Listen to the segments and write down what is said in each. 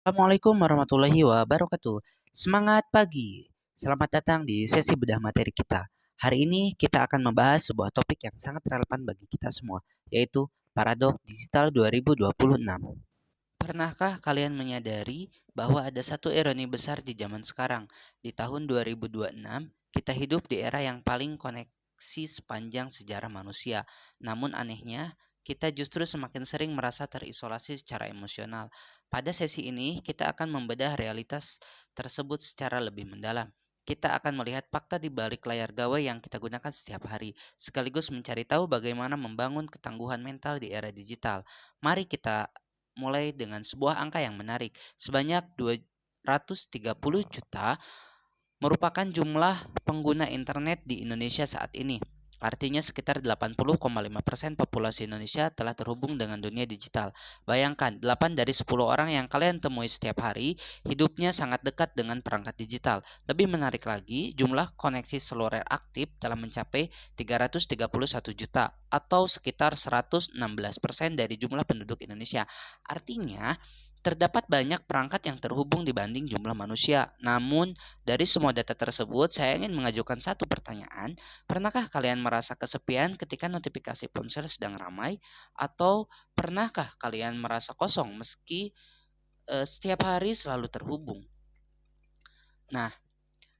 Assalamualaikum warahmatullahi wabarakatuh. Semangat pagi. Selamat datang di sesi bedah materi kita. Hari ini kita akan membahas sebuah topik yang sangat relevan bagi kita semua, yaitu Paradoks Digital 2026. Pernahkah kalian menyadari bahwa ada satu ironi besar di zaman sekarang? Di tahun 2026, kita hidup di era yang paling koneksi sepanjang sejarah manusia. Namun anehnya, kita justru semakin sering merasa terisolasi secara emosional. Pada sesi ini, kita akan membedah realitas tersebut secara lebih mendalam. Kita akan melihat fakta di balik layar gawai yang kita gunakan setiap hari, sekaligus mencari tahu bagaimana membangun ketangguhan mental di era digital. Mari kita mulai dengan sebuah angka yang menarik. Sebanyak 230 juta merupakan jumlah pengguna internet di Indonesia saat ini. Artinya sekitar 80,5% populasi Indonesia telah terhubung dengan dunia digital. Bayangkan, 8 dari 10 orang yang kalian temui setiap hari hidupnya sangat dekat dengan perangkat digital. Lebih menarik lagi, jumlah koneksi seluler aktif telah mencapai 331 juta atau sekitar 116% dari jumlah penduduk Indonesia. Artinya, terdapat banyak perangkat yang terhubung dibanding jumlah manusia. Namun, dari semua data tersebut, saya ingin mengajukan satu pertanyaan. Pernahkah kalian merasa kesepian ketika notifikasi ponsel sedang ramai? Atau pernahkah kalian merasa kosong meski setiap hari selalu terhubung? Nah,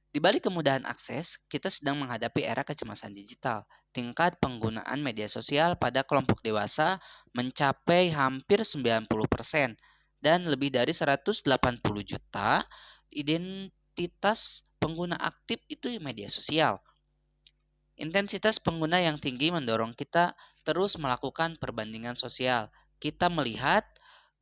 di balik kemudahan akses, kita sedang menghadapi era kecemasan digital. Tingkat penggunaan media sosial pada kelompok dewasa mencapai hampir 90% dan lebih dari 180 juta identitas pengguna aktif itu di media sosial. Intensitas pengguna yang tinggi mendorong kita terus melakukan perbandingan sosial. Kita melihat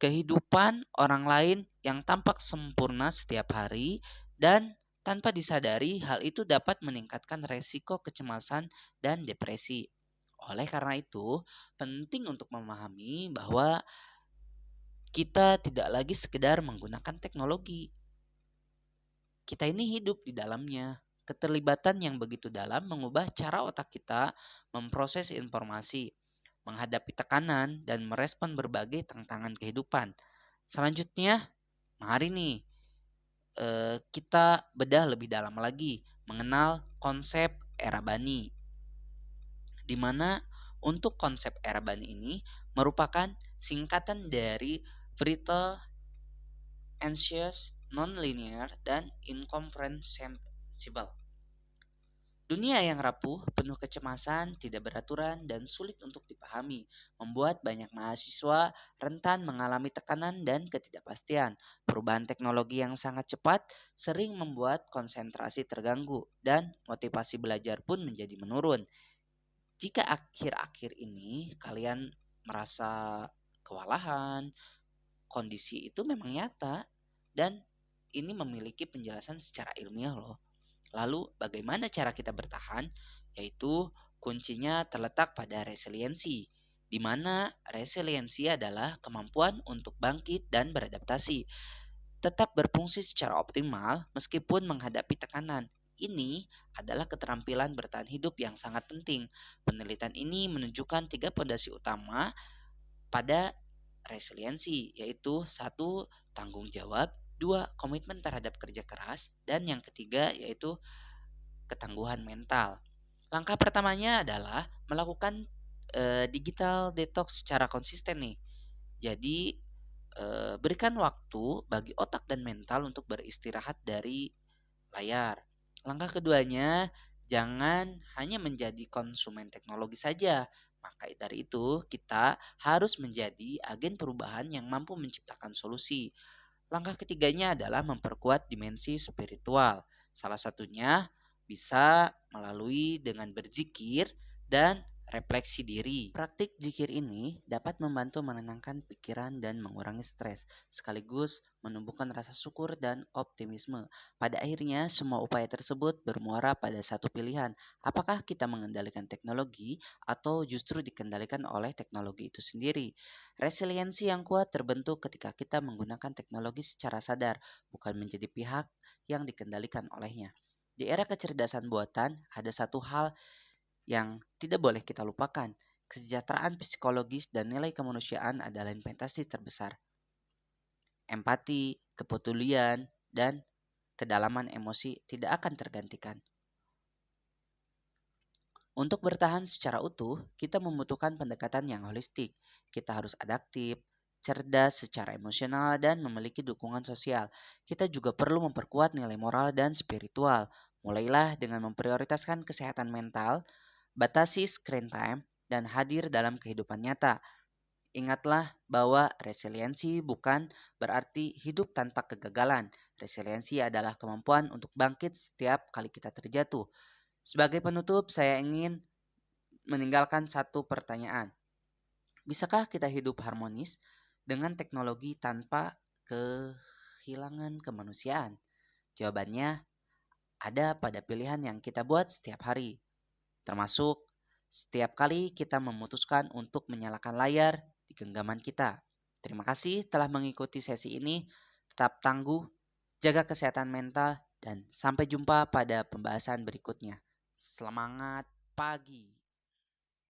kehidupan orang lain yang tampak sempurna setiap hari dan tanpa disadari hal itu dapat meningkatkan resiko kecemasan dan depresi. Oleh karena itu, penting untuk memahami bahwa kita tidak lagi sekedar menggunakan teknologi. Kita ini hidup di dalamnya. Keterlibatan yang begitu dalam mengubah cara otak kita memproses informasi, menghadapi tekanan, dan merespon berbagai tantangan kehidupan. Selanjutnya, mari nih kita bedah lebih dalam lagi mengenal konsep era bani, di mana untuk konsep era bani ini merupakan singkatan dari brittle, anxious, non-linear, dan incomprehensible. Dunia yang rapuh, penuh kecemasan, tidak beraturan, dan sulit untuk dipahami, membuat banyak mahasiswa rentan mengalami tekanan dan ketidakpastian. Perubahan teknologi yang sangat cepat sering membuat konsentrasi terganggu, dan motivasi belajar pun menjadi menurun. Jika akhir-akhir ini kalian merasa kewalahan, kondisi itu memang nyata, dan ini memiliki penjelasan secara ilmiah loh. Lalu bagaimana cara kita bertahan? Yaitu kuncinya terletak pada resiliensi, di mana resiliensi adalah kemampuan untuk bangkit dan beradaptasi, tetap berfungsi secara optimal meskipun menghadapi tekanan. Ini adalah keterampilan bertahan hidup yang sangat penting. Penelitian ini menunjukkan tiga fondasi utama pada resiliensi, yaitu satu, tanggung jawab, dua, komitmen terhadap kerja keras, dan yang ketiga yaitu ketangguhan mental. Langkah pertamanya adalah melakukan digital detox secara konsisten nih. Jadi berikan waktu bagi otak dan mental untuk beristirahat dari layar. Langkah keduanya, jangan hanya menjadi konsumen teknologi saja. Maka dari itu, kita harus menjadi agen perubahan yang mampu menciptakan solusi. Langkah ketiganya adalah memperkuat dimensi spiritual. Salah satunya bisa melalui dengan berzikir dan refleksi diri. Praktik zikir ini dapat membantu menenangkan pikiran dan mengurangi stres, sekaligus menumbuhkan rasa syukur dan optimisme. Pada akhirnya, semua upaya tersebut bermuara pada satu pilihan. Apakah kita mengendalikan teknologi atau justru dikendalikan oleh teknologi itu sendiri? Resiliensi yang kuat terbentuk ketika kita menggunakan teknologi secara sadar, bukan menjadi pihak yang dikendalikan olehnya. Di era kecerdasan buatan, ada satu hal yang tidak boleh kita lupakan. Kesejahteraan psikologis dan nilai kemanusiaan adalah investasi terbesar. empati, kepedulian, dan kedalaman emosi tidak akan tergantikan. Untuk bertahan secara utuh, kita membutuhkan pendekatan yang holistik. Kita harus adaptif, cerdas secara emosional, dan memiliki dukungan sosial. Kita juga perlu memperkuat nilai moral dan spiritual. Mulailah dengan memprioritaskan kesehatan mental, batasi screen time, dan hadir dalam kehidupan nyata. Ingatlah bahwa resiliensi bukan berarti hidup tanpa kegagalan. Resiliensi adalah kemampuan untuk bangkit setiap kali kita terjatuh. Sebagai penutup, saya ingin meninggalkan satu pertanyaan. Bisakah kita hidup harmonis dengan teknologi tanpa kehilangan kemanusiaan? Jawabannya ada pada pilihan yang kita buat setiap hari, termasuk setiap kali kita memutuskan untuk menyalakan layar di genggaman kita. Terima kasih telah mengikuti sesi ini. Tetap tangguh, jaga kesehatan mental, dan sampai jumpa pada pembahasan berikutnya. Semangat pagi!